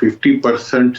50%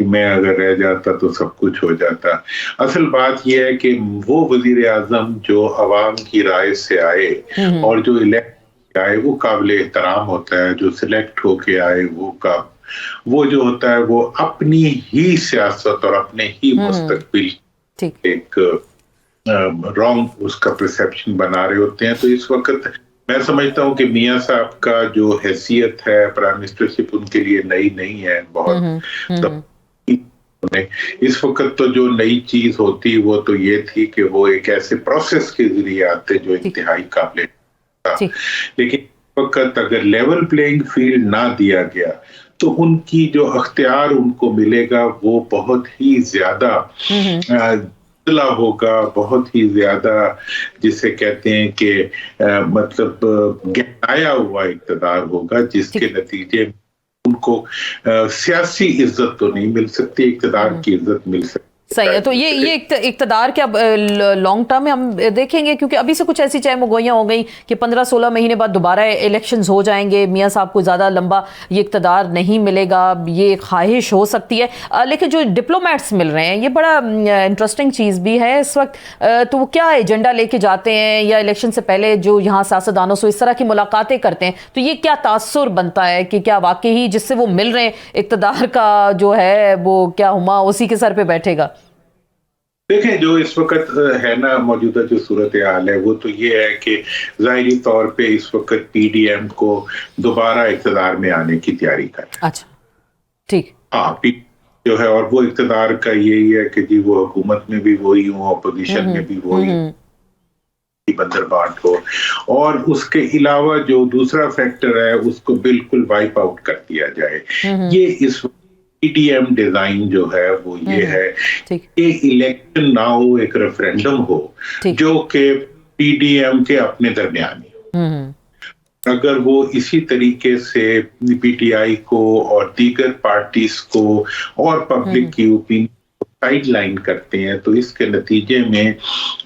میں اگر رہ جاتا تو سب کچھ ہو جاتا. اصل بات یہ ہے کہ وہ وزیر اعظم جو عوام کی رائے سے آئے اور جو الیکٹ آئے وہ قابل احترام ہوتا ہے. جو سلیکٹ ہو کے آئے وہ جو ہوتا ہے وہ اپنی ہی سیاست اور اپنے ہی مستقبل ایک رانگ اس کا پرسیپشن بنا رہے ہوتے ہیں. تو اس وقت میں سمجھتا ہوں کہ میاں صاحب کا جو حیثیت ہے پرائم منسٹر شپ ان کے لیے نئی نہیں ہے بہت. اس وقت تو جو نئی چیز ہوتی وہ تو یہ تھی کہ وہ ایک ایسے پروسیس کے ذریعے آتے جو انتہائی قابل تھا. لیکن اس وقت اگر لیول پلینگ فیلڈ نہ دیا گیا تو ان کی جو اختیار ان کو ملے گا وہ بہت ہی زیادہ ہوگا, بہت ہی زیادہ جسے کہتے ہیں کہ مطلب گہرایا ہوا اقتدار ہوگا, جس کے نتیجے میں ان کو سیاسی عزت تو نہیں مل سکتی, اقتدار کی عزت مل سکتی. صحیح ہے. تو یہ اقتدار کے اب لانگ ٹرم میں ہم دیکھیں گے, کیونکہ ابھی سے کچھ ایسی چہم گوئیاں ہو گئی کہ 15-16 مہینے بعد دوبارہ الیکشنز ہو جائیں گے, میاں صاحب کو زیادہ لمبا یہ اقتدار نہیں ملے گا, یہ خواہش ہو سکتی ہے. لیکن جو ڈپلومیٹس مل رہے ہیں یہ بڑا انٹرسٹنگ چیز بھی ہے اس وقت. تو وہ کیا ایجنڈا لے کے جاتے ہیں, یا الیکشن سے پہلے جو یہاں سیاستدانوں سے اس طرح کی ملاقاتیں کرتے ہیں, تو یہ کیا تاثر بنتا ہے کہ کیا واقعی جس سے وہ مل رہے ہیں اقتدار کا جو ہے وہ کیا ہما اسی کے سر پہ بیٹھے گا؟ دیکھیں جو اس وقت ہے نا موجودہ جو صورتحال ہے وہ تو یہ ہے کہ ظاہری طور پہ اس وقت پی ڈی ایم کو دوبارہ اقتدار میں آنے کی تیاری کر رہے ہیں. اچھا ٹھیک. ہاں جو ہے, اور وہ اقتدار کا یہی ہے کہ جی وہ حکومت میں بھی وہی ہوں, اپوزیشن میں بھی وہی بندر بانٹ ہو, اور اس کے علاوہ جو دوسرا فیکٹر ہے اس کو بالکل وائپ آؤٹ کر دیا جائے. یہ اس وقت پی ڈی ایم ڈیزائن جو ہے وہ یہ ہے کہ الیکشن نہ ہو, ایک ریفرینڈم ہو جو کہ پی ڈی ایم کے اپنے درمیان ہی. اگر وہ اسی طریقے سے پی ٹی آئی کو اور دیگر پارٹیز کو اور پبلک کی اوپینین سائیڈ لائن کرتے ہیں تو اس کے نتیجے میں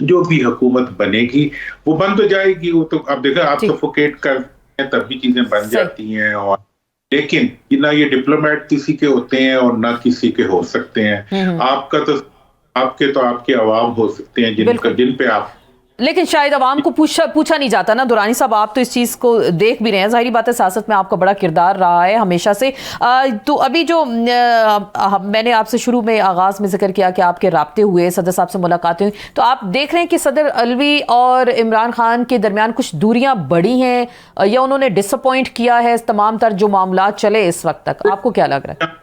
جو بھی حکومت بنے گی وہ بن تو جائے گی. وہ تو اب دیکھیں آپ سفوکیٹ کرتے ہیں تب بھی چیزیں بن جاتی ہیں, اور لیکن نہ یہ ڈپلومیٹ کسی کے ہوتے ہیں اور نہ کسی کے ہو سکتے ہیں. آپ کے عوام ہو سکتے ہیں جن پہ آپ, لیکن شاید عوام کو پوچھا نہیں جاتا نا. دورانی صاحب آپ تو اس چیز کو دیکھ بھی رہے ہیں, ظاہری بات ہے سیاست میں آپ کا بڑا کردار رہا ہے ہمیشہ سے. تو ابھی جو میں نے آپ سے شروع میں آغاز میں ذکر کیا کہ آپ کے رابطے ہوئے, صدر صاحب سے ملاقاتیں ہوئی, تو آپ دیکھ رہے ہیں کہ صدر علوی اور عمران خان کے درمیان کچھ دوریاں بڑھی ہیں یا انہوں نے ڈس اپوائنٹ کیا ہے تمام تر جو معاملات چلے اس وقت تک؟ آپ کو کیا لگ رہا ہے؟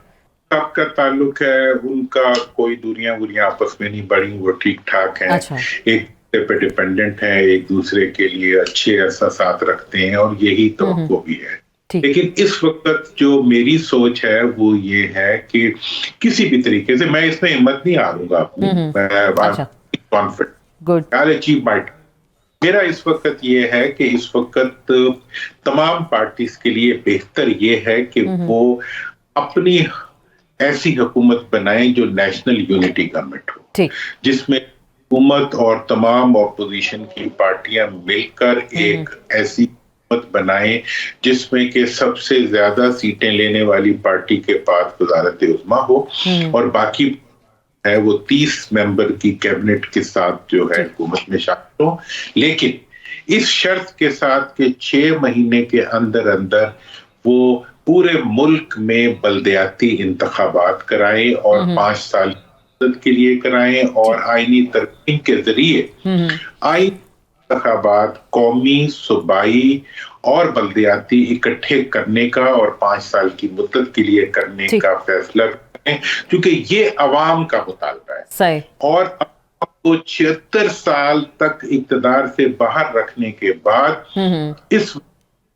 آپ کا تعلق ہے ان کا کوئی دوریاں آپس میں نہیں بڑھی, وہ ٹھیک ٹھاک ہیں, ایک پہ ڈیپینڈنٹ ہیں, ایک دوسرے کے لیے اچھے احساسات رکھتے ہیں, اور یہی توقع بھی ہے. لیکن اس وقت جو میری سوچ ہے وہ یہ ہے کہ کسی بھی طریقے سے میں اس میں ہمت نہیں ہاروں گا اپنی, میرا اس وقت یہ ہے کہ اس وقت تمام پارٹیز کے لیے بہتر یہ ہے کہ وہ اپنی ایسی حکومت بنائیں جو نیشنل یونٹی گورنمنٹ ہو, جس میں حکومت اور تمام اپوزیشن کی پارٹیاں مل کر ایک ایسی حکومت بنائیں جس میں کہ سب سے زیادہ سیٹیں لینے والی پارٹی کے پاس وزارت عظمیٰ ہو, اور باقی ہے وہ 30 ممبر کی کیبنٹ کے ساتھ جو ہے حکومت میں شامل ہو. لیکن اس شرط کے ساتھ کہ 6 مہینے کے اندر وہ پورے ملک میں بلدیاتی انتخابات کرائیں اور 5 سال کے لیے کرائیں, اور آئینی ترمیم کے ذریعے آئینی انتخابات قومی, صوبائی اور بلدیاتی اکٹھے کرنے کا اور 5 سال کی مدت کے لیے کرنے کا فیصلہ کریں, کیونکہ یہ عوام کا مطالبہ ہے. اور کو 76 سال تک اقتدار سے باہر رکھنے کے بعد اس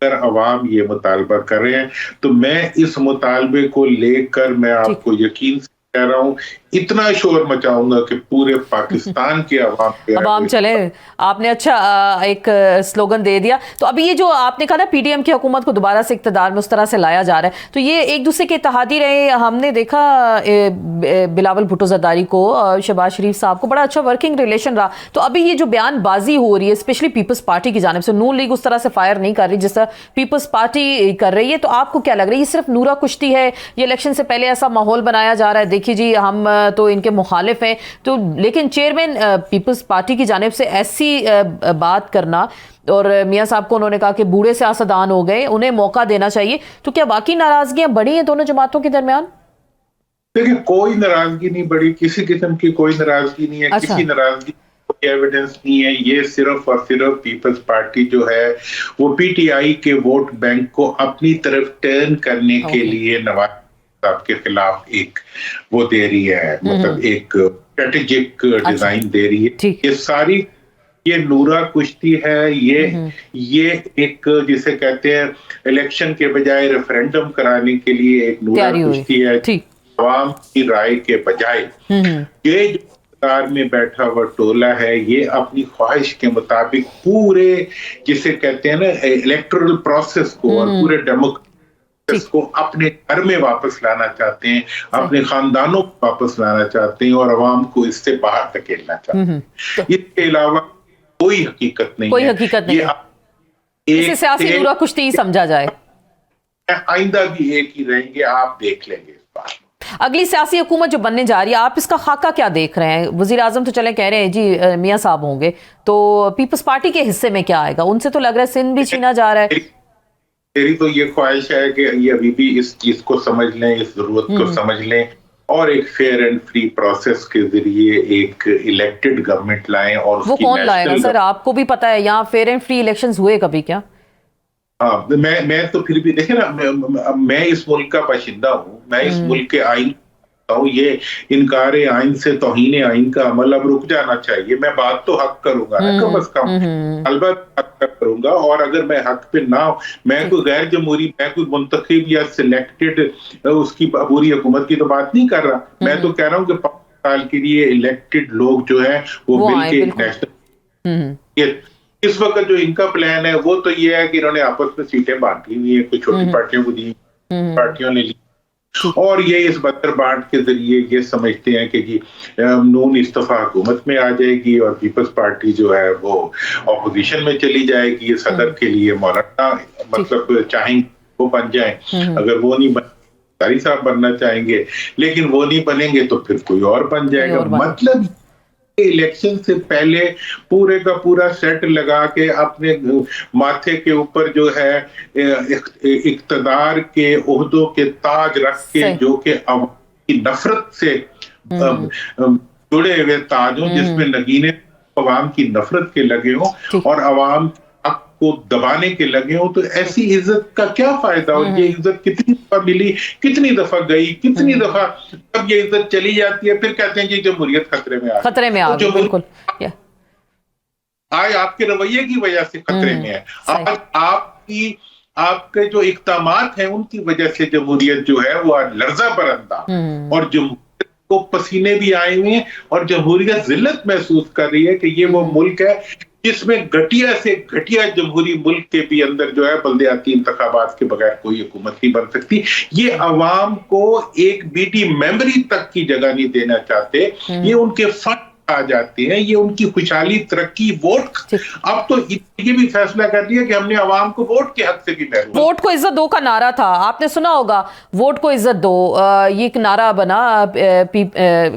اگر عوام یہ مطالبہ کر رہے ہیں تو میں اس مطالبے کو لے کر میں آپ کو یقین سے کہہ رہا ہوں اتنا شور مچاؤں گا کہ پورے پاکستان کے عوام چلے. آپ نے اچھا ایک سلوگن دے دیا. تو ابھی یہ جو آپ نے کہا نا پی ڈی ایم کی حکومت کو دوبارہ سے اقتدار میں اس طرح سے لایا جا رہا ہے, تو یہ ایک دوسرے کے اتحادی رہے. ہم نے دیکھا بلاول بھٹو زرداری کو, شہباز شریف صاحب کو بڑا اچھا ورکنگ ریلیشن رہا. تو ابھی یہ جو بیان بازی ہو رہی ہے اسپیشلی پیپلز پارٹی کی جانب سے, نون لیگ اس طرح سے فائر نہیں کر رہی جس طرح پیپلز پارٹی کر رہی ہے, تو آپ کو کیا لگ رہا ہے یہ صرف نورا کشتی ہے, یہ الیکشن سے پہلے ایسا ماحول بنایا جا رہا ہے؟ دیکھیے جی ہم تو ان کے مخالف ہیں تو لیکن چیئرمین پیپلز پارٹی کی جانب سے ایسی بات کرنا اور میاں صاحب کو انہوں نے کہا کہ بوڑھے سیاستدان ہو گئے انہیں موقع دینا چاہیے، تو کیا واقعی ناراضگیاں بڑھی ہیں دونوں جماعتوں کے درمیان؟ دیکھیں کوئی ناراضگی نہیں بڑی، کسی قسم کی کوئی ناراضگی نہیں ہے، اچھا کسی ناراضگی کوئی ایویڈنس نہیں ہے. یہ صرف اور صرف پیپلز پارٹی جو ہے وہ پی ٹی آئی کے ووٹ بینک کو اپنی طرف ٹرن کرنے کے لیے نواز صاحب کے خلاف ایک وہ دے رہی ہے، مطلب ایک اسٹریٹجک ڈیزائن دے رہی ہے. یہ ساری یہ نورا کشتی ہے، یہ ایک جسے کہتے ہیں الیکشن کے بجائے ریفرینڈم کرانے کے لیے ایک نورا کشتی ہے عوام کی رائے کے بجائے. یہ جو اقتدار میں بیٹھا ہوا ٹولہ ہے یہ اپنی خواہش کے مطابق پورے جسے کہتے ہیں نا الیکٹورل پروسیس کو اور پورے ڈیموکریسی کو اپنے گھر میں واپس لانا چاہتے ہیں، اپنے خاندانوں کو واپس لانا چاہتے ہیں اور عوام کو اس سے باہر دھکیلنا چاہتے ہیں. اس کے علاوہ کوئی حقیقت نہیں ہے، کوئی حقیقت نہیں ہے، اسے سیاسی نورا کشتی ہی سمجھا جائے. آئندہ بھی ایک ہی رہیں گے، آپ دیکھ لیں گے اس بات. اگلی سیاسی حکومت جو بننے جا رہی ہے آپ اس کا خاکہ کیا دیکھ رہے ہیں؟ وزیر اعظم تو چلیں کہہ رہے ہیں جی میاں صاحب ہوں گے، تو پیپلز پارٹی کے حصے میں کیا آئے گا؟ ان سے تو لگ رہا ہے سندھ بھی چھینا جا رہا ہے. میری تو یہ خواہش ہے کہ یہ ابھی بھی اس چیز کو سمجھ لیں، اس ضرورت کو سمجھ لیں اور ایک فیئر اینڈ فری پروسیس کے ذریعے ایک الیکٹڈ گورنمنٹ لائیں. اور وہ کون لائے گا سر؟ آپ کو بھی پتا ہے یہاں فیئر اینڈ فری الیکشنز ہوئے کبھی کیا؟ ہاں میں تو پھر بھی دیکھیں نا، میں اس ملک کا باشندہ ہوں، میں اس ملک کے آئین ہوں. یہ انکار آئین سے توہین آئین کا عمل اب رک جانا چاہیے. میں بات تو حق کروں گا نا، کم از کم البتہ حق کروں گا. اور اگر میں حق پہ نہ ہوں، میں کوئی غیر جمہوری، میں کوئی منتخب یا سلیکٹڈ اس کی عبوری حکومت کی تو بات نہیں کر رہا. میں تو کہہ رہا ہوں کہ 5 سال کے لیے الیکٹڈ لوگ جو ہیں وہ مل کے ایک نیشنل. اس وقت جو ان کا پلان ہے وہ تو یہ ہے کہ انہوں نے آپس میں سیٹیں بانٹی ہوئی ہیں، کچھ چھوٹی پارٹیوں کو دی، پارٹیوں نے لی، اور یہ اس بدر بانٹ کے ذریعے یہ سمجھتے ہیں کہ جی نون استفا حکومت میں آ جائے گی اور پیپلز پارٹی جو ہے وہ اپوزیشن میں چلی جائے گی. یہ صدر کے لیے مولانا مطلب چاہیں وہ بن جائیں، اگر وہ نہیں قاری صاحب بننا چاہیں گے لیکن وہ نہیں بنیں گے تو پھر کوئی اور بن جائے گا. مطلب الیکشن سے پہلے پورے کا پورا سیٹ لگا کے اپنے ماتھے کے اوپر جو ہے اقتدار کے عہدوں کے تاج رکھ کے، جو کہ عوام کی نفرت سے جڑے ہوئے تاج ہوں، جس میں نگینے عوام کی نفرت کے لگے ہوں اور عوام حق کو دبانے کے لگے ہوں، تو ایسی عزت کا کیا فائدہ؟ اور یہ عزت کتنی دفعہ ملی، کتنی دفعہ گئی، کتنی دفعہ جب یہ عزت چلی جاتی ہے پھر کہتے ہیں جی جمہوریت خطرے میں آ گئی. بالکل آج آپ کے رویے کی وجہ سے خطرے میں ہے. آج آپ کے جو اقدامات ہیں ان کی وجہ سے جمہوریت جو ہے وہ لرزہ برندہ، اور جمہوریت کو پسینے بھی آئے ہوئے ہیں اور جمہوریت ذلت محسوس کر رہی ہے کہ یہ وہ ملک ہے جس میں گھٹیا سے گھٹیا جمہوری ملک کے بھی اندر جو ہے بلدیاتی انتخابات کے بغیر کوئی حکومت نہیں بن سکتی. یہ عوام کو ایک بی ٹی ممبری تک کی جگہ نہیں دینا چاہتے، یہ ان کے فنڈ آ جاتے ہیں، یہ ان کی خوشحالی، ترقی، ووٹ. اب تو یہ بھی فیصلہ کر دیا کہ ہم نے عوام کو ووٹ کے حق سے بھی محروم. ووٹ کو عزت دو کا نعرہ تھا، آپ نے سنا ہوگا، ووٹ کو عزت دو، یہ ایک نعرہ بنا پی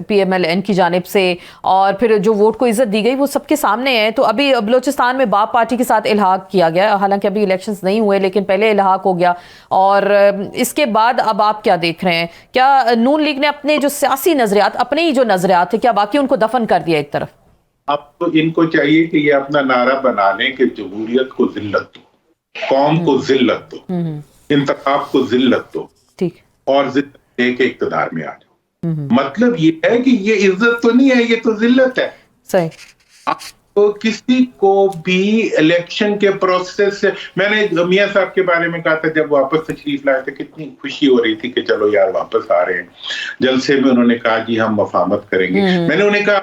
ایم ایل این کی جانب سے، اور پھر جو ووٹ کو عزت دی گئی وہ سب کے سامنے ہے. تو ابھی بلوچستان میں باپ پارٹی کے ساتھ الحاق کیا گیا، حالانکہ ابھی الیکشنز نہیں ہوئے لیکن پہلے الحاق ہو گیا، اور اس کے بعد اب آپ کیا دیکھ رہے ہیں؟ کیا نون لیگ نے اپنے جو سیاسی نظریات، اپنے ہی جو نظریات تھے، کیا واقعی ان کو دفن کر دیا ایک طرف؟ اب تو ان کو چاہیے کہ یہ اپنا نعرہ بنا لیں کہ جمہوریت کو ذلت دو، قوم کو ذلت دو، انتخاب کو ذلت دو، اور ذلت دے کے اقتدار میں آ جاؤ. مطلب یہ ہے کہ یہ عزت تو نہیں ہے، یہ تو ذلت ہے. صحیح. تو کسی کو بھی الیکشن کے پروسیس سے، میں نے میاں صاحب کے بارے میں کہا تھا جب واپس تشریف لائے تھے کتنی خوشی ہو رہی تھی کہ چلو یار واپس آ رہے ہیں. جلسے میں انہوں نے کہا جی ہم مفاہمت کریں گے. میں نے انہیں کہا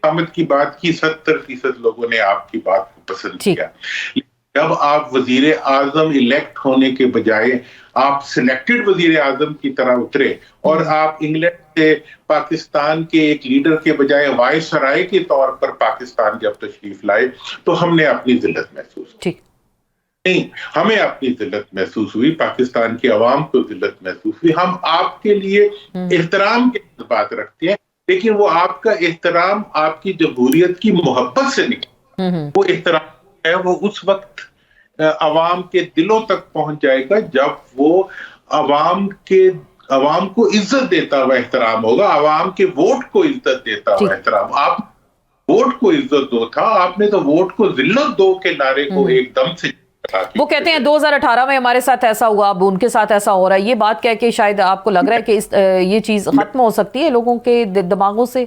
مفاہمت کی بات کی، 70% لوگوں نے آپ کی بات کو پسند کیا. جب آپ وزیر اعظم الیکٹ ہونے کے بجائے آپ سلیکٹڈ وزیر اعظم کی طرح اترے اور آپ انگلینڈ سے پاکستان کے ایک لیڈر کے بجائے وائس رائے کے طور پر پاکستان جب تشریف لائے تو ہم نے اپنی ذلت محسوس کی. نہیں، ہمیں اپنی ذلت محسوس ہوئی، پاکستان کی عوام کو ذلت محسوس ہوئی. ہم آپ کے لیے احترام کے بات رکھتے ہیں، لیکن وہ آپ کا احترام آپ کی جمہوریت کی محبت سے نکلا. وہ احترام ہے وہ اس وقت عوام کے دلوں تک پہنچ جائے گا جب وہ عوام کو عزت دیتا ہوا احترام ہوگا، عوام کے ووٹ کو عزت دیتا ہوا احترام. آپ ووٹ کو عزت دو تھا، آپ نے تو ووٹ کو ذلت دو کے نعرے کو ایک دم سے. وہ کہتے ہیں 2018 میں ہمارے ساتھ ایسا ہوا، اب ان کے ساتھ ایسا ہو رہا ہے. یہ بات کہہ کے شاید آپ کو لگ رہا ہے کہ یہ چیز ختم ہو سکتی ہے لوگوں کے دماغوں سے.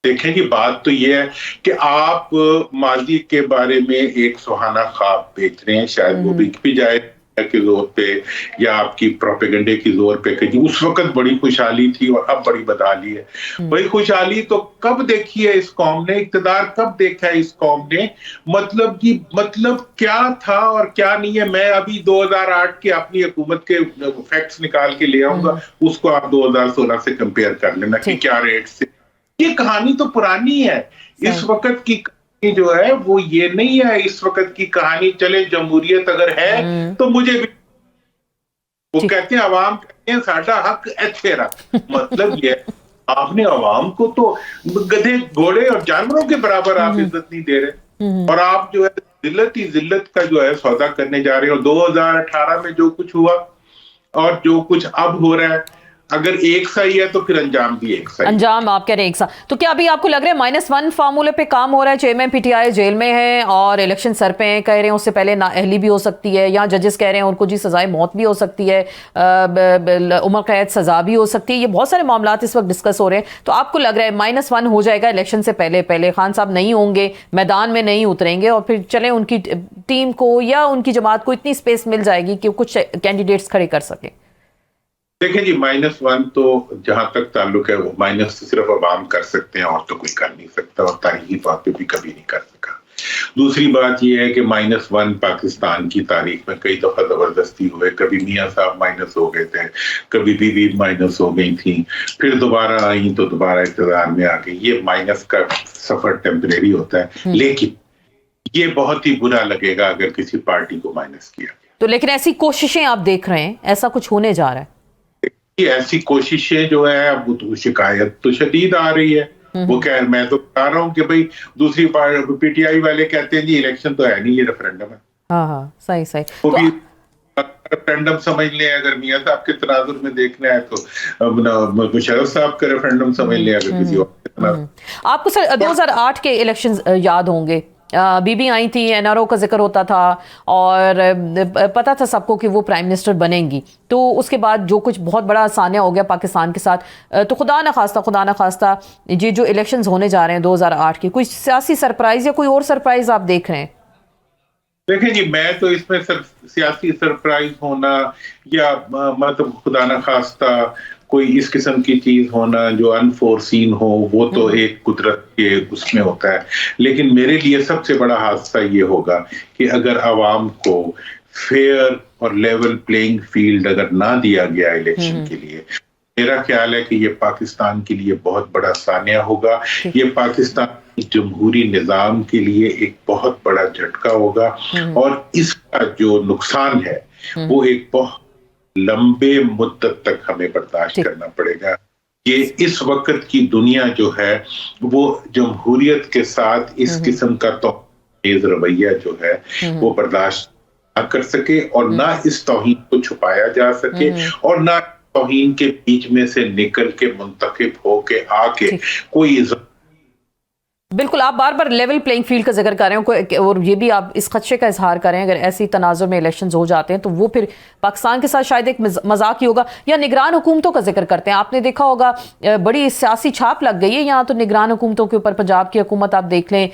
دیکھیں جی، بات تو یہ ہے کہ آپ ماضی کے بارے میں ایک سہانا خواب بیچ رہے ہیں، شاید وہ بک بھی جائے کے زور پہ یا آپ کی پروپیگنڈے کی زور پہ کہ اس وقت بڑی خوشحالی تھی اور اب بڑی بدحالی ہے. بڑی خوشحالی تو کب دیکھی ہے اس قوم نے، اقتدار کب دیکھا ہے اس قوم نے، مطلب کیا تھا اور کیا نہیں ہے. میں ابھی 2008 کے اپنی حکومت کے فیکٹس نکال کے لے آؤں گا، اس کو آپ 2016 سے کمپیئر کر لینا کہ کیا ریٹ سے. یہ کہانی تو پرانی ہے. اس وقت کی جو ہے وہ یہ نہیں ہے. اس وقت کی کہانی چلے جمہوریت اگر ہے تو مجھے بھی، وہ کہتے ہیں عوام کہتے ہیں ساڈا حق ایتھے رکھ. مطلب یہ آپ نے عوام کو تو گدھے گھوڑے اور جانوروں کے برابر آپ عزت نہیں دے رہے، اور آپ جو ہے ذلت ہی ذلت کا جو ہے سودا کرنے جا رہے ہو. 2018 میں جو کچھ ہوا اور جو کچھ اب ہو رہا ہے، اگر ایک سا ہی ہے تو پھر انجام بھی ایک سا. انجام آپ کہہ رہے ہیں ایک سا. تو کیا ابھی آپ کو لگ رہا ہے -1 فارمولے پہ کام ہو رہا ہے؟ چیئرمین پی ٹی آئی جیل میں ہے اور الیکشن سر پہ کہہ رہے ہیں اس سے پہلے نااہلی بھی ہو سکتی ہے، یا ججز کہہ رہے ہیں ان کو جی سزائے موت بھی ہو سکتی ہے، عمر قید سزا بھی ہو سکتی ہے. یہ بہت سارے معاملات اس وقت ڈسکس ہو رہے ہیں. تو آپ کو لگ رہا ہے -1 ہو جائے گا الیکشن سے پہلے خان صاحب نہیں ہوں گے، میدان میں نہیں اتریں گے، اور پھر چلیں ان کی ٹیم کو یا ان کی جماعت کو اتنی سپیس مل جائے گی کہ کچھ کینڈیڈیٹس کھڑے کر سکیں؟ دیکھیں جی، -1 تو جہاں تک تعلق ہے وہ مائنس صرف عوام کر سکتے ہیں اور تو کوئی کر نہیں سکتا، اور تاریخی طور پہ بھی کبھی نہیں کر سکا. دوسری بات یہ ہے کہ -1 پاکستان کی تاریخ میں کئی دفعہ زبردستی ہوئے. کبھی میاں صاحب مائنس ہو گئے تھے، کبھی بیوی مائنس ہو گئی تھیں، پھر دوبارہ آئیں تو دوبارہ اقتدار میں آ گئی. یہ مائنس کا سفر ٹیمپریری ہوتا ہے، لیکن یہ بہت ہی برا لگے گا اگر کسی پارٹی کو مائنس کیا گیا. تو لیکن ایسی کوششیں آپ دیکھ رہے ہیں، ایسا کچھ ہونے جا رہا ہے؟ ایسی کوششیں جو ہے اب تو شکایت تو شدید آ رہی ہے. وہ میں تو بتا رہا ہوں کہ بھئی دوسری پی ٹی آئی والے کہتے ہیں جی الیکشن تو ہے نہیں، یہ ریفرینڈم ہے. ہاں صحیح. وہ بھی ریفرینڈم سمجھ لیں اگر میاں صاحب کے تناظر میں دیکھنا ہے تو مشرف صاحب کا ریفرینڈم سمجھ لیں اگر کسی اور کے تناظر. آپ کو سر 2008 کے الیکشن یاد ہوں گے، بی بی آئی تھی، این آر او کا ذکر ہوتا تھا اور پتا تھا سب کو کہ وہ پرائم منسٹر بنیں گی. تو اس کے بعد جو کچھ بہت بڑا سانیہ ہو گیا پاکستان کے ساتھ، تو خدا نہ خواستہ یہ جو الیکشنز ہونے جا رہے ہیں 2008 کے، کوئی سیاسی سرپرائز یا کوئی اور سرپرائز آپ دیکھ رہے ہیں؟ دیکھیں جی، میں تو اس میں سیاسی سرپرائز ہونا یا مطلب خدا نہ خواستہ کوئی اس قسم کی چیز ہونا جو انفورسین ہو، وہ تو ایک قدرت کے اس میں ہوتا ہے. لیکن میرے لیے سب سے بڑا حادثہ یہ ہوگا کہ اگر عوام کو فیئر اور لیول پلینگ فیلڈ اگر نہ دیا گیا الیکشن کے لیے، میرا خیال ہے کہ یہ پاکستان کے لیے بہت بڑا سانیہ ہوگا. یہ پاکستان جمہوری نظام کے لیے ایک بہت بڑا جھٹکا ہوگا، اور اس کا جو نقصان ہے وہ ایک بہت لمبے مدت تک ہمیں برداشت کرنا پڑے گا. یہ اس وقت کی دنیا جو ہے وہ جمہوریت کے ساتھ اس قسم کا توہین رویہ جو ہے وہ برداشت نہ کر سکے، اور نہ اس توہین کو چھپایا جا سکے، اور نہ توہین کے بیچ میں سے نکل کے منتخب ہو کے آ کے کوئی. بالکل، آپ بار بار لیول پلینگ فیلڈ کا ذکر کر رہے ہیں، اور یہ بھی آپ اس خدشے کا اظہار کریں اگر ایسی تناظر میں الیکشنز ہو جاتے ہیں تو وہ پھر پاکستان کے ساتھ شاید ایک مذاق ہی ہوگا. یا نگران حکومتوں کا ذکر کرتے ہیں، آپ نے دیکھا ہوگا بڑی سیاسی چھاپ لگ گئی ہے یہاں تو نگران حکومتوں کے اوپر. پنجاب کی حکومت آپ دیکھ لیں،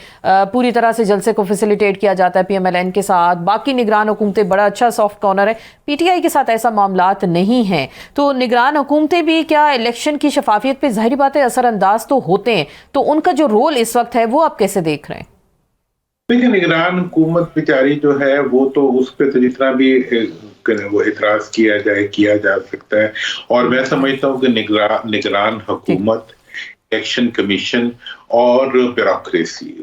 پوری طرح سے جلسے کو فیسیلیٹیٹ کیا جاتا ہے پی ایم ایل این کے ساتھ. باقی نگران حکومتیں بڑا اچھا سافٹ کارنر ہے، پی ٹی آئی کے ساتھ ایسا معاملات نہیں ہیں. تو نگران حکومتیں بھی کیا الیکشن کی شفافیت پہ ظاہری بات ہے اثر انداز تو ہوتے ہیں، تو ان کا جو رول اس وقت ہے وہ آپ کیسے دیکھ رہے ہیں؟ دیکھیں، نگران حکومت بیچاری جو ہے وہ تو اس پہ تو جتنا بھی وہ اعتراض کیا جا سکتا ہے، اور میں سمجھتا ہوں کہ نگران حکومت، الیکشن کمیشن اور بیوروکریسی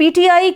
PTI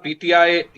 PTI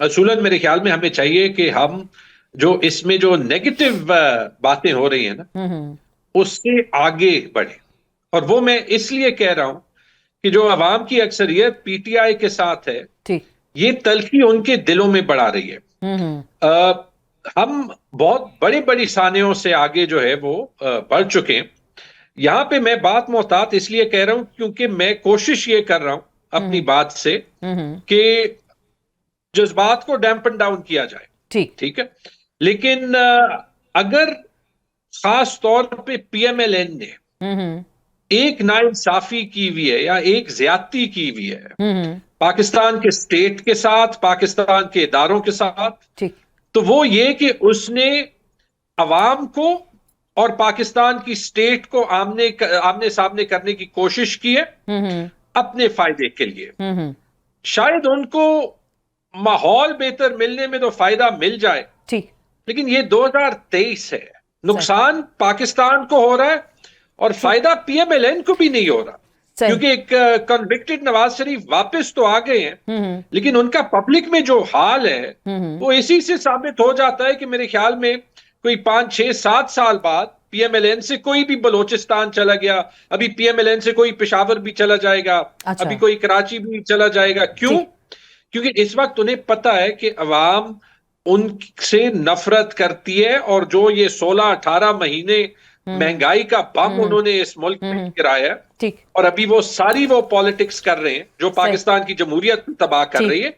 اصولاً میرے خیال میں ہمیں چاہیے کہ ہم جو اس میں جو نیگیٹو باتیں ہو رہی ہیں نا اس سے آگے بڑھیں. اور وہ میں اس لیے کہہ رہا ہوں کہ جو عوام کی اکثریت پی ٹی آئی کے ساتھ ہے ٹھیک. یہ تلخی ان کے دلوں میں بڑھا رہی ہے. ہم بہت بڑی بڑی سانحوں سے آگے جو ہے وہ بڑھ چکے ہیں. یہاں پہ میں بات محتاط اس لیے کہہ رہا ہوں کیونکہ میں کوشش یہ کر رہا ہوں اپنی بات سے کہ جذبات کو ڈیمپن ڈاؤن کیا جائے. ٹھیک ہے. لیکن اگر خاص طور پہ پی ایم ایل این نے ایک ناانصافی کی ہوئی ہے یا ایک زیادتی کی ہوئی ہے پاکستان کے سٹیٹ کے ساتھ، پاکستان کے اداروں کے ساتھ، تو وہ یہ کہ اس نے عوام کو اور پاکستان کی سٹیٹ کو آمنے سامنے کرنے کی کوشش کی ہے اپنے فائدے کے لیے. شاید ان کو ماحول بہتر ملنے میں تو فائدہ مل جائے لیکن یہ 2023 ہے. نقصان پاکستان کو ہو رہا ہے اور فائدہ پی ایم ایل این کو بھی نہیں ہو رہا کیونکہ ایک کنوکٹڈ نواز شریف واپس تو آ گئے ہیں لیکن ان کا پبلک میں جو حال ہے وہ اسی سے ثابت ہو جاتا ہے کہ میرے خیال میں کوئی 5 6 7 سال بعد پی ایم ایل این سے کوئی بھی بلوچستان چلا گیا، ابھی پی ایم ایل این سے کوئی پشاور بھی چلا جائے گا، ابھی کوئی کراچی بھی چلا جائے گا. کیوں؟ کیونکہ اس وقت انہیں پتا ہے کہ عوام ان سے نفرت کرتی ہے اور جو یہ 16-18 مہینے مہنگائی کا بم انہوں نے اس ملک میں گرایا اور ابھی وہ ساری وہ پالیٹکس کر رہے ہیں جو پاکستان کی جمہوریت تباہ کر رہی ہے.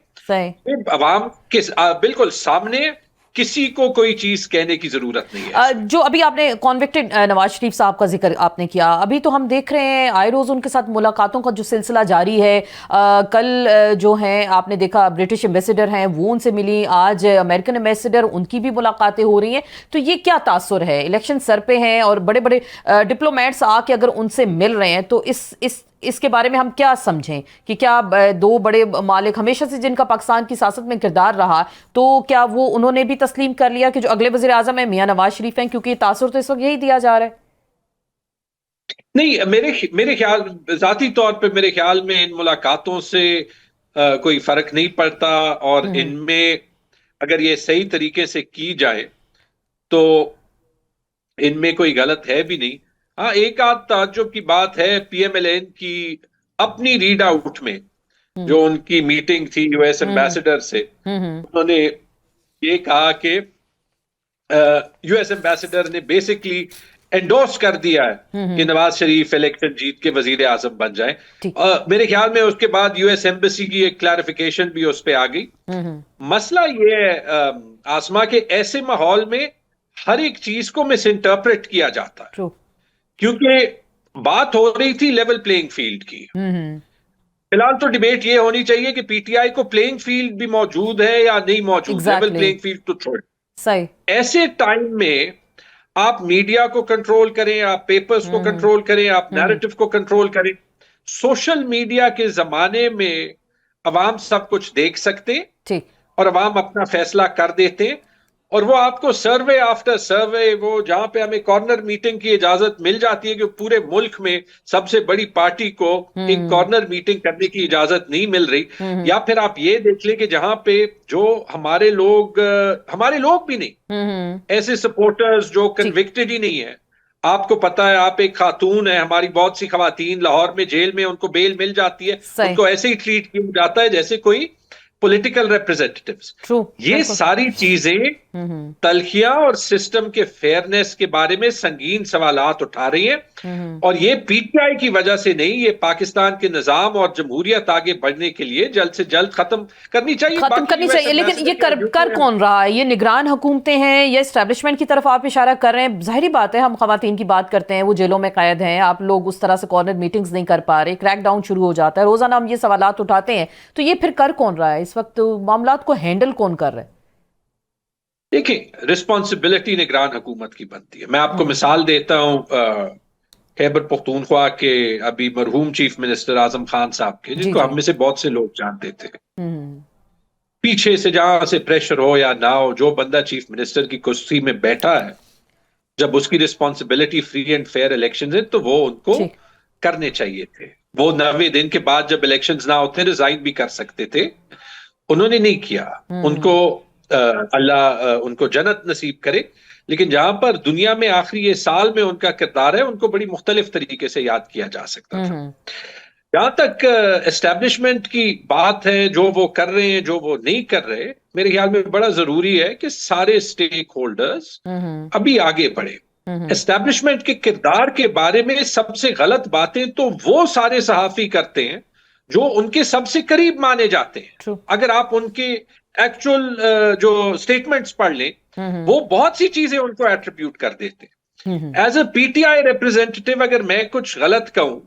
عوام کے بالکل سامنے کسی کو کوئی چیز کہنے کی ضرورت نہیں ہے. جو ابھی آپ نے کنوکٹڈ نواز شریف صاحب کا ذکر آپ نے کیا، ابھی تو ہم دیکھ رہے ہیں آئے روز ان کے ساتھ ملاقاتوں کا جو سلسلہ جاری ہے. کل جو ہیں آپ نے دیکھا برٹش ایمبیسیڈر ہیں وہ ان سے ملی، آج امریکن ایمبیسیڈر ان کی بھی ملاقاتیں ہو رہی ہیں. تو یہ کیا تاثر ہے؟ الیکشن سر پہ ہیں اور بڑے بڑے ڈپلومیٹس آ کے اگر ان سے مل رہے ہیں تو اس کے بارے میں ہم کیا سمجھیں کہ کیا دو بڑے مالک ہمیشہ سے جن کا پاکستان کی سیاست میں کردار رہا تو کیا وہ انہوں نے بھی تسلیم کر لیا کہ جو اگلے وزیر اعظم ہیں میاں نواز شریف ہیں؟ کیونکہ یہ تاثر تو اس وقت یہی دیا جا رہا ہے. نہیں، میرے خیال ذاتی طور پہ میرے خیال میں ان ملاقاتوں سے کوئی فرق نہیں پڑتا اور ان میں اگر یہ صحیح طریقے سے کی جائے تو ان میں کوئی غلط ہے بھی نہیں. ہاں، ایک آدھ تعجب کی بات ہے پی ایم ایل این کی اپنی ریڈ آؤٹ میں جو ان کی میٹنگ تھی یو ایس ایمبیسیڈر سے، انہوں نے یہ کہا کہ یو ایس ایمبیسیڈر نے بیسکلی انڈورس کر دیا ہے کہ نواز شریف الیکشن جیت کے وزیر اعظم بن جائیں. میرے خیال میں اس کے بعد یو ایس ایمبیسی کی ایک کلیریفیکیشن بھی اس پہ آ گئی. مسئلہ یہ ہے آسما کے ایسے ماحول میں ہر ایک چیز کو مس انٹرپریٹ کیا جاتا ہے کیونکہ بات ہو رہی تھی لیول پلینگ فیلڈ کی. فی الحال تو ڈیبیٹ یہ ہونی چاہیے کہ پی ٹی آئی کو پلینگ فیلڈ بھی موجود ہے یا نہیں موجود. لیول پلینگ فیلڈ تو چھوڑیں. ایسے ٹائم میں آپ میڈیا کو کنٹرول کریں، آپ پیپرز کو کنٹرول کریں، آپ نیریٹو کو کنٹرول کریں. سوشل میڈیا کے زمانے میں عوام سب کچھ دیکھ سکتے اور عوام اپنا فیصلہ کر دیتے اور وہ آپ کو سروے آفٹر سروے، وہ جہاں پہ ہمیں کارنر میٹنگ کی اجازت مل جاتی ہے کہ پورے ملک میں سب سے بڑی پارٹی کو ایک کارنر میٹنگ کرنے کی اجازت نہیں مل رہی. یا پھر آپ یہ دیکھ لیں کہ جہاں پہ جو ہمارے لوگ بھی نہیں، ایسے سپورٹرز جو کنوکٹڈ ہی نہیں ہے. آپ کو پتا ہے، آپ ایک خاتون ہے، ہماری بہت سی خواتین لاہور میں جیل میں ان کو بیل مل جاتی ہے، ان کو ایسے ہی ٹریٹ کیا جاتا ہے جیسے کوئی پولیٹیکل ریپرزینٹیٹیوز. یہ ساری چیزیں تلخیاں اور سسٹم کے فیئرنیس کے بارے میں سنگین سوالات اٹھا رہی ہیں اور یہ پی ٹی آئی کی وجہ سے نہیں، یہ پاکستان کے نظام اور جمہوریت آگے بڑھنے کے لیے جلد سے جلد ختم کرنی چاہیے. لیکن یہ کر کون رہا ہے؟ یہ نگران حکومتیں ہیں یا اسٹیبلشمنٹ کی طرف آپ اشارہ کر رہے ہیں؟ ظاہری بات ہے، ہم خواتین کی بات کرتے ہیں، وہ جیلوں میں قید ہیں، آپ لوگ اس طرح سے کارنر میٹنگز نہیں کر پا رہے، کریک ڈاؤن شروع ہو جاتا ہے، روزانہ ہم یہ سوالات اٹھاتے ہیں. تو یہ پھر کر کون رہا ہے اس وقت؟ معاملات کو ہینڈل کون کر رہے ہیں؟ دیکھیں، رسپانسبلٹی نگران حکومت کی بنتی ہے. میں آپ کو مثال دیتا ہوں خیبر پختونخوا کے ابھی مرحوم چیف منسٹر اعظم خان صاحب کے، جن کو ہم میں سے بہت سے لوگ جانتے تھے. پیچھے سے جہاں سے پریشر ہو یا نہ ہو، جو بندہ چیف منسٹر کی کرسی میں بیٹھا ہے، جب اس کی responsibility free and fair election ہے تو وہ ان کو کرنے چاہیے تھے. وہ 90 دن کے بعد جب الیکشنز نہ ہوتے ریزائن بھی کر سکتے تھے. انہوں نے نہیں کیا. ان کو اللہ ان کو جنت نصیب کرے. لیکن جہاں پر دنیا میں آخری یہ سال میں ان کا کردار ہے, ان کو بڑی مختلف طریقے سے یاد کیا جا سکتا تھا. جہاں تک اسٹیبلشمنٹ کی بات ہے, جو وہ کر رہے ہیں, جو وہ نہیں کر رہے, میرے خیال میں بڑا ضروری ہے کہ سارے اسٹیک ہولڈرز ابھی آگے بڑھے. اسٹیبلشمنٹ کے کردار کے بارے میں سب سے غلط باتیں تو وہ سارے صحافی کرتے ہیں جو ان کے سب سے قریب مانے جاتے ہیں. اگر آپ ان کے ایکچوئل جو اسٹیٹمنٹس پڑھ لیں, وہ بہت سی چیزیں ان کو ایٹریبیوٹ کر دیتے ہیں. ایز اے پی ٹی آئی ریپرزینٹیٹیو اگر میں کچھ غلط کہوں,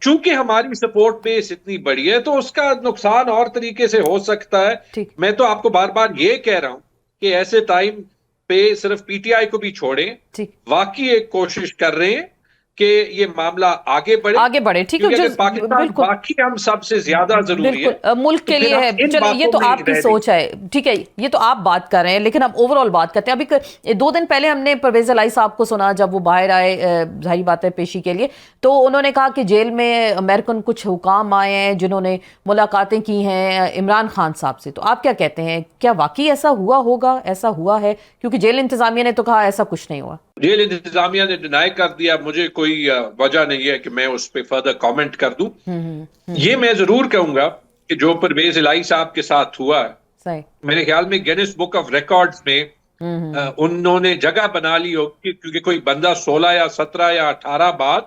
چونکہ ہماری سپورٹ بیس اتنی بڑی ہے, تو اس کا نقصان اور طریقے سے ہو سکتا ہے. میں تو آپ کو بار بار یہ کہہ رہا ہوں کہ ایسے ٹائم پہ صرف پی ٹی آئی کو بھی چھوڑیں, واقعی ایک کوشش کر رہے ہیں کہ یہ معاملہ آگے بڑھے. ٹھیک ہے, پاکستان باقی ہم سب سے زیادہ ضروری ہے ملک کے لیے ہے. چلیں, یہ تو آپ کی سوچ ہے, ٹھیک ہے, یہ تو آپ بات کر رہے ہیں, لیکن ہم اوور آل بات کرتے ہیں. ابھی 2 دن پہلے ہم نے پرویز الہی صاحب کو سنا جب وہ باہر آئے ظاہری بات ہے پیشی کے لیے, تو انہوں نے کہا کہ جیل میں امریکن کچھ حکام آئے ہیں جنہوں نے ملاقاتیں کی ہیں عمران خان صاحب سے. تو آپ کیا کہتے ہیں, کیا واقعی ایسا ہوا ہوگا, ایسا ہوا ہے؟ کیونکہ جیل انتظامیہ نے تو کہا ایسا کچھ نہیں ہوا. جیل انتظامیہ نے ڈینائی کر دیا. مجھے کوئی وجہ نہیں ہے کہ میں اس پہ فردر کامنٹ کر دوں. یہ میں ضرور کہوں گا کہ جو پرویز الہی صاحب کے ساتھ ہوا ہے, میرے خیال میں گینس بک آف ریکارڈز میں انہوں نے جگہ بنا لی ہوگی, کیونکہ کوئی بندہ 16 یا 17 یا 18 بعد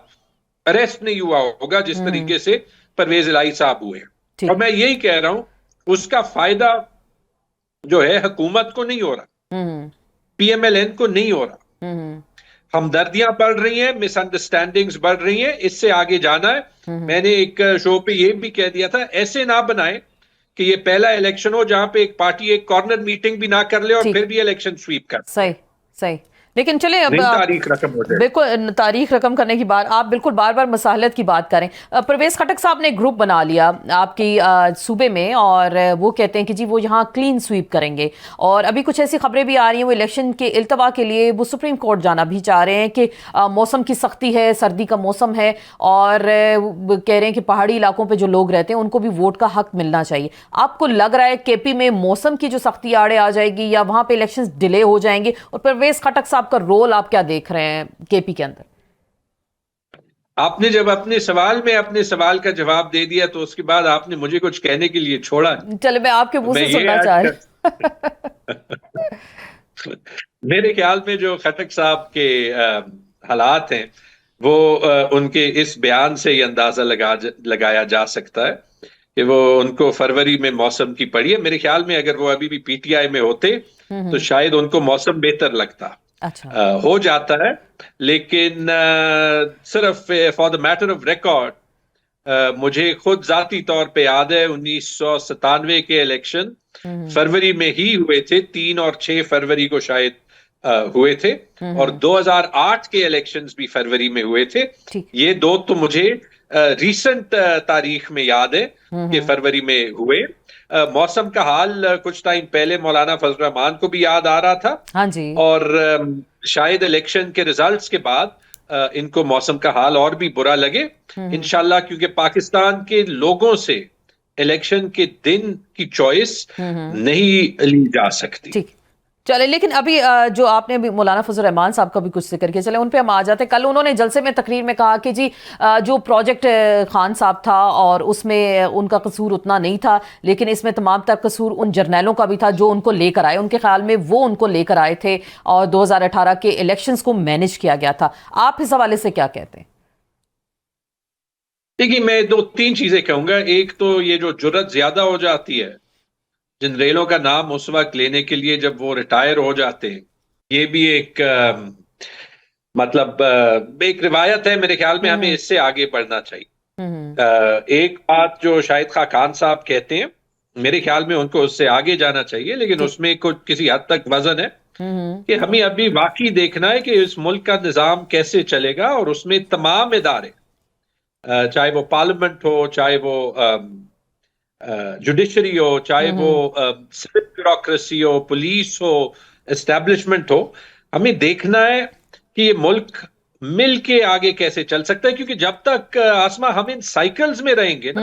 اریسٹ نہیں ہوا ہوگا جس طریقے سے پرویز الہی صاحب ہوئے. اور میں یہی کہہ رہا ہوں, اس کا فائدہ جو ہے حکومت کو نہیں ہو رہا, پی ایم ایل این کو نہیں ہو رہا. ہمدردیاں بڑھ رہی ہیں, مس انڈرسٹینڈنگز بڑھ رہی ہیں, اس سے آگے جانا ہے. میں نے ایک شو پہ یہ بھی کہہ دیا تھا, ایسے نہ بنائیں کہ یہ پہلا الیکشن ہو جہاں پہ ایک پارٹی ایک کارنر میٹنگ بھی نہ کر لے اور پھر بھی الیکشن سویپ کر. صحیح. لیکن چلیں اب بالکل تاریخ رقم کرنے کی بات, آپ بالکل بار بار مساحلت کی بات کریں. پرویز خٹک صاحب نے گروپ بنا لیا آپ کی صوبے میں, اور وہ کہتے ہیں کہ جی وہ یہاں کلین سویپ کریں گے, اور ابھی کچھ ایسی خبریں بھی آ رہی ہیں وہ الیکشن کے التوا کے لیے وہ سپریم کورٹ جانا بھی چاہ رہے ہیں کہ موسم کی سختی ہے, سردی کا موسم ہے, اور کہہ رہے ہیں کہ پہاڑی علاقوں پہ جو لوگ رہتے ہیں ان کو بھی ووٹ کا حق ملنا چاہیے. آپ کو لگ رہا ہے کے پی میں موسم کی جو سختی آڑے آ جائے گی یا وہاں پہ الیکشن ڈیلے ہو جائیں گے, اور پرویز خٹک صاحب کا رول آپ کیا دیکھ رہے ہیں کے پی کے اندر؟ آپ نے جب اپنے سوال میں اپنے سوال کا جواب دے دیا تو اس کے بعد آپ نے مجھے کچھ کہنے کے لیے چھوڑا. چلے میں آپ کے منہ سے سننا چاہ رہا ہوں. میرے خیال میں جو خٹک صاحب کے حالات ہیں وہ ان کے اس بیان سے یہ اندازہ لگایا جا سکتا ہے کہ وہ ان کو فروری میں موسم کی پڑی ہے. میرے خیال میں اگر وہ ابھی بھی پی ٹی آئی میں ہوتے تو شاید ان کو موسم بہتر لگتا. ہو جاتا ہے, لیکن صرف for the matter of record مجھے خود ذاتی طور پہ یاد ہے 1997 کے الیکشن فروری میں ہی ہوئے تھے, 3 اور 6 فروری کو شاید ہوئے تھے, اور 2008 کے الیکشنز بھی فروری میں ہوئے تھے. یہ 2 تو مجھے ریسنٹ تاریخ میں یاد ہے کہ فروری میں ہوئے. موسم کا حال کچھ ٹائم پہلے مولانا فضل الرحمان کو بھی یاد آ رہا تھا, اور شاید الیکشن کے ریزلٹس کے بعد ان کو موسم کا حال اور بھی برا لگے انشاءاللہ, کیونکہ پاکستان کے لوگوں سے الیکشن کے دن کی چوائس نہیں لی جا سکتی. چلے, لیکن ابھی جو آپ نے مولانا فضل الرحمان صاحب کا بھی کچھ ذکر کیا, چلے ان پہ ہم آ جاتے ہیں. کل انہوں نے جلسے میں تقریر میں کہا کہ جی جو پروجیکٹ خان صاحب تھا اور اس میں ان کا قصور اتنا نہیں تھا, لیکن اس میں تمام تر قصور ان جرنیلوں کا بھی تھا جو ان کو لے کر آئے. ان کے خیال میں وہ ان کو لے کر آئے تھے اور 2018 کے الیکشنز کو مینج کیا گیا تھا. آپ اس حوالے سے کیا کہتے ہیں؟ دیکھیے, میں 2-3 چیزیں کہوں گا. ایک تو یہ جو جرت زیادہ ہو جاتی ہے جنریلوں کا نام اس وقت لینے کے لیے جب وہ ریٹائر ہو جاتے ہیں, یہ بھی ایک مطلب ایک روایت ہے. میرے خیال میں ہمیں اس سے آگے بڑھنا چاہیے. ایک بات جو شاہد خاقان صاحب کہتے ہیں, میرے خیال میں ان کو اس سے آگے جانا چاہیے, لیکن اس میں کسی حد تک وزن ہے کہ ہمیں ابھی واقعی دیکھنا ہے کہ اس ملک کا نظام کیسے چلے گا, اور اس میں تمام ادارے, چاہے وہ پارلیمنٹ ہو, چاہے وہ جوڈیشری ہو, چاہے وہ سول بیوروکریسی ہو, پولیس ہو, اسٹیبلشمنٹ ہو, ہمیں دیکھنا ہے کہ یہ ملک مل کے آگے کیسے چل سکتا ہے. کیونکہ جب تک آسما ہم ان سائیکلز میں رہیں گے نا,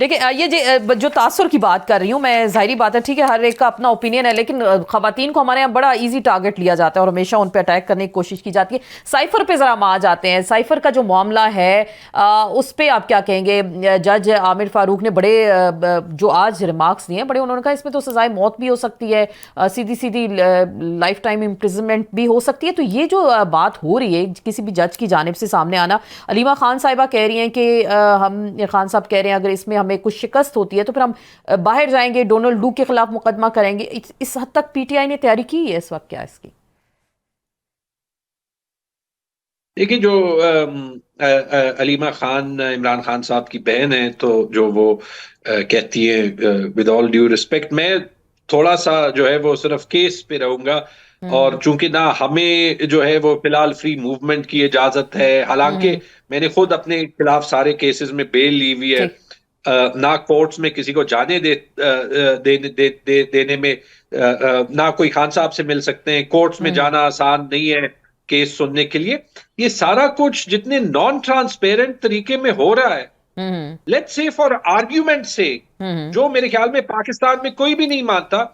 دیکھیں یہ جو تاثر کی بات کر رہی ہوں میں، ظاہری بات ہے ٹھیک ہے ہر ایک کا اپنا اوپینین ہے، لیکن خواتین کو ہمارے یہاں بڑا ایزی ٹارگٹ لیا جاتا ہے اور ہمیشہ ان پہ اٹیک کرنے کی کوشش کی جاتی ہے. سائفر پہ ذرا ہم آ جاتے ہیں. سائفر کا جو معاملہ ہے اس پہ آپ کیا کہیں گے؟ جج عامر فاروق نے بڑے جو آج ریمارکس دیے ہیں بڑے، انہوں نے کہا اس میں تو سزائے موت بھی ہو سکتی ہے، سیدھی لائف ٹائم امپریزنمنٹ بھی ہو سکتی ہے. تو یہ جو بات ہو رہی ہے کسی بھی جج کی جانب سے سامنے آنا، علیمہ خان صاحبہ کہہ رہی ہیں کہ ہم خان صاحب کہہ رہے ہیں اگر اس میں ہمیں کچھ شکست ہوتی ہے تو پھر ہم باہر جائیں گے، ڈونلڈ ڈوک کے خلاف مقدمہ کریں گے. اس حد تک پی ٹی آئی نے تیاری کی ہے اس وقت کیا اس کی؟ دیکھیے جو علیمہ خان عمران خان صاحب کی بہن ہے، تو جو وہ کہتی ہیں ود آل ڈیو ریسپیکٹ، میں تھوڑا سا جو ہے وہ صرف کیس پہ رہوں گا، اور چونکہ نہ ہمیں جو ہے وہ فی الحال فری موومنٹ کی اجازت ہے، حالانکہ میں نے خود اپنے خلاف سارے کیسز میں بیل لی ہوئی ہے، نہ کورٹس میں کسی کو جانے دینے میں، نہ کوئی خان صاحب سے مل سکتے ہیں، کورٹس میں جانا آسان نہیں ہے کیس سننے کے لیے. یہ سارا کچھ جتنے نان ٹرانسپیرنٹ طریقے میں ہو رہا ہے، لیٹس سے فار آرگیومنٹ سے، جو میرے خیال میں پاکستان میں کوئی بھی نہیں مانتا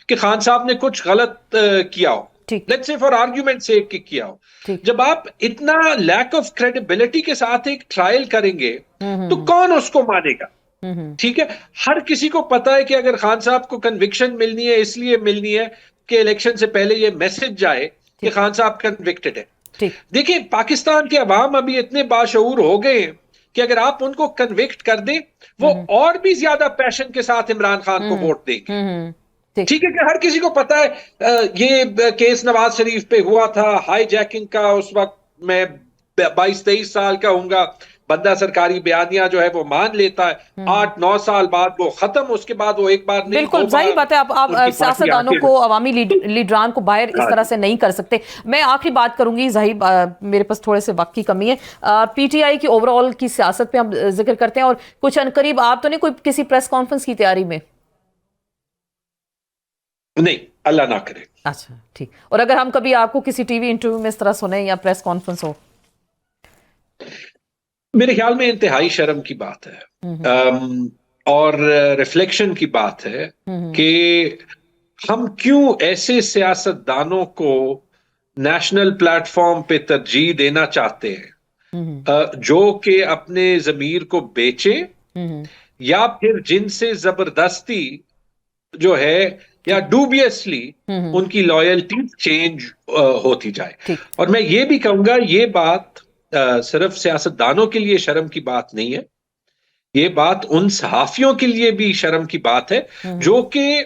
کہ خان صاحب نے کچھ غلط کیا ہو، لیٹس سے فار آرگیومنٹ سے کیا ہو. جب آپ اتنا لیک آف کریڈیبلٹی کے ساتھ ایک ٹرائل کریں گے تو کون اس کو مانے گا؟ ٹھیک ہے، ہر کسی کو پتا ہے کہ اگر خان صاحب کو کنوکشن ملنی ہے اس لیے ملنی ہے کہ الیکشن سے پہلے یہ میسج جائے کہ خان صاحب کنوکٹڈ ہے. دیکھیں پاکستان کے عوام ابھی اتنے باشعور ہو گئے ہیں کہ اگر آپ ان کو کنوکٹ کر دیں وہ اور بھی زیادہ پیشن کے ساتھ عمران خان کو ووٹ دیں گے. ٹھیک ہے کہ ہر کسی کو پتا ہے یہ کیس نواز شریف پہ ہوا تھا ہائی جیکنگ کا، اس وقت میں 22-23 سال کا ہوں گا، بندہ سرکاری بیانیہ جو ہے وہ مان لیتا ہے، 8-9 سال بعد وہ ختم، اس کے بعد وہ ایک بار نہیں، بالکل ظاہر بات ہے آپ سیاستدانوں کو، عوامی لیڈران کو باہر اس طرح سے نہیں کر سکتے. میں آخری بات کروں گی، ظاہر میرے پاس تھوڑے سے وقت کی کمی ہے. پی ٹی آئی کی اوور آل کی سیاست پہ ہم ذکر کرتے ہیں، اور کچھ عنقریب آپ تو نہیں کوئی کسی پریس کانفرنس کی تیاری میں؟ نہیں، اللہ نہ کرے. اچھا ٹھیک. اور اگر ہم کبھی آپ کو کسی ٹی وی انٹرویو میں اس طرح سنیں یا پریس کانفرنس ہو؟ میرے خیال میں انتہائی شرم کی بات ہے اور ریفلیکشن کی بات ہے کہ ہم کیوں ایسے سیاستدانوں کو نیشنل پلیٹ فارم پہ ترجیح دینا چاہتے ہیں جو کہ اپنے ضمیر کو بیچے، یا پھر جن سے زبردستی جو ہے یا ڈوبیسلی ان کی لائلٹی چینج ہوتی جائے. اور میں یہ بھی کہوں گا یہ بات صرف سیاستدانوں کے لیے شرم کی بات نہیں ہے، یہ بات ان صحافیوں کے لیے بھی شرم کی بات ہے جو کہ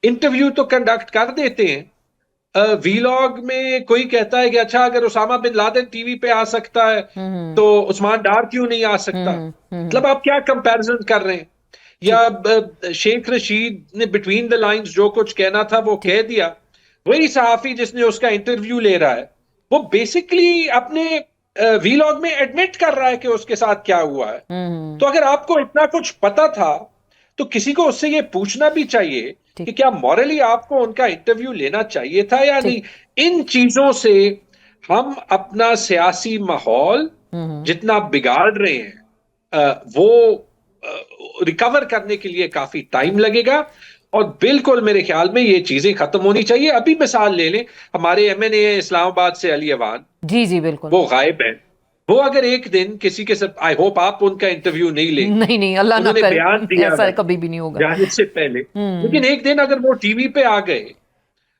انٹرویو تو کنڈکٹ کر دیتے ہیں، ویلاگ میں کوئی کہتا ہے کہ اچھا اگر Osama bin Laden T V پہ آ سکتا ہے تو عثمان ڈار کیوں نہیں آ سکتا؟ مطلب آپ کیا کمپیرزن کر رہے ہیں؟ یا شیخ رشید نے بٹوین دا لائنز جو کچھ کہنا تھا وہ کہہ دیا، وہی صحافی جس نے اس کا انٹرویو لے رہا ہے وہ بیسکلی اپنے ویلاگ میں ایڈمٹ کر رہا ہے کہ اس کے ساتھ کیا ہوا ہے. تو اگر آپ کو اتنا کچھ پتا تھا تو کسی کو اس سے یہ پوچھنا بھی چاہیے کہ کیا مورلی آپ کو ان کا انٹرویو لینا چاہیے تھا یا نہیں. ان چیزوں سے ہم اپنا سیاسی ماحول جتنا بگاڑ رہے ہیں وہ ریکور کرنے کے لیے کافی ٹائم لگے گا، اور بالکل میرے خیال میں یہ چیزیں ختم ہونی چاہیے. ابھی مثال لے لیں، ہمارے ایم این اے اسلام آباد سے علی اوان، جی بالکل، وہ غائب ہیں. وہ اگر ایک دن کسی کے ساتھ، آئی ہوپ آپ ان کا انٹرویو نہیں لیں، نہیں اللہ نہ کرے، بیان دیا ایسا کبھی بھی نہیں ہوگا جانے سے پہلے، لیکن ایک دن اگر وہ ٹی وی پہ آ گئے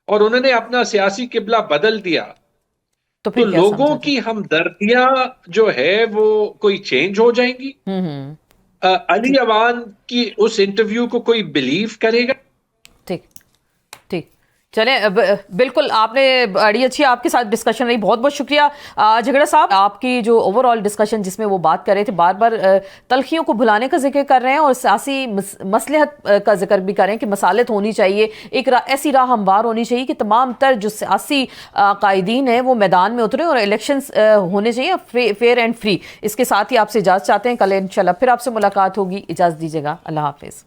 اور انہوں نے اپنا سیاسی قبلہ بدل دیا تو لوگوں کی ہمدردیاں جو ہے وہ کوئی چینج ہو جائیں گی. علی اوان کی اس انٹرویو کو کوئی بلیو کرے گا؟ ٹھیک چلیں، بالکل آپ نے بڑی اچھی آپ کے ساتھ ڈسکشن رہی، بہت بہت شکریہ جھگڑا صاحب. آپ کی جو اوور آل ڈسکشن جس میں وہ بات کر رہے تھے، بار بار تلخیوں کو بھلانے کا ذکر کر رہے ہیں اور سیاسی مصلحت کا ذکر بھی کر رہے ہیں کہ مصالحت ہونی چاہیے، ایک ایسی راہ ہموار ہونی چاہیے کہ تمام تر جو سیاسی قائدین ہیں وہ میدان میں اتریں اور الیکشنز ہونے چاہیے فیئر اینڈ فری. اس کے ساتھ ہی آپ سے اجازت چاہتے ہیں، کل انشاءاللہ پھر آپ سے ملاقات ہوگی. اجازت دیجیے گا، اللہ حافظ.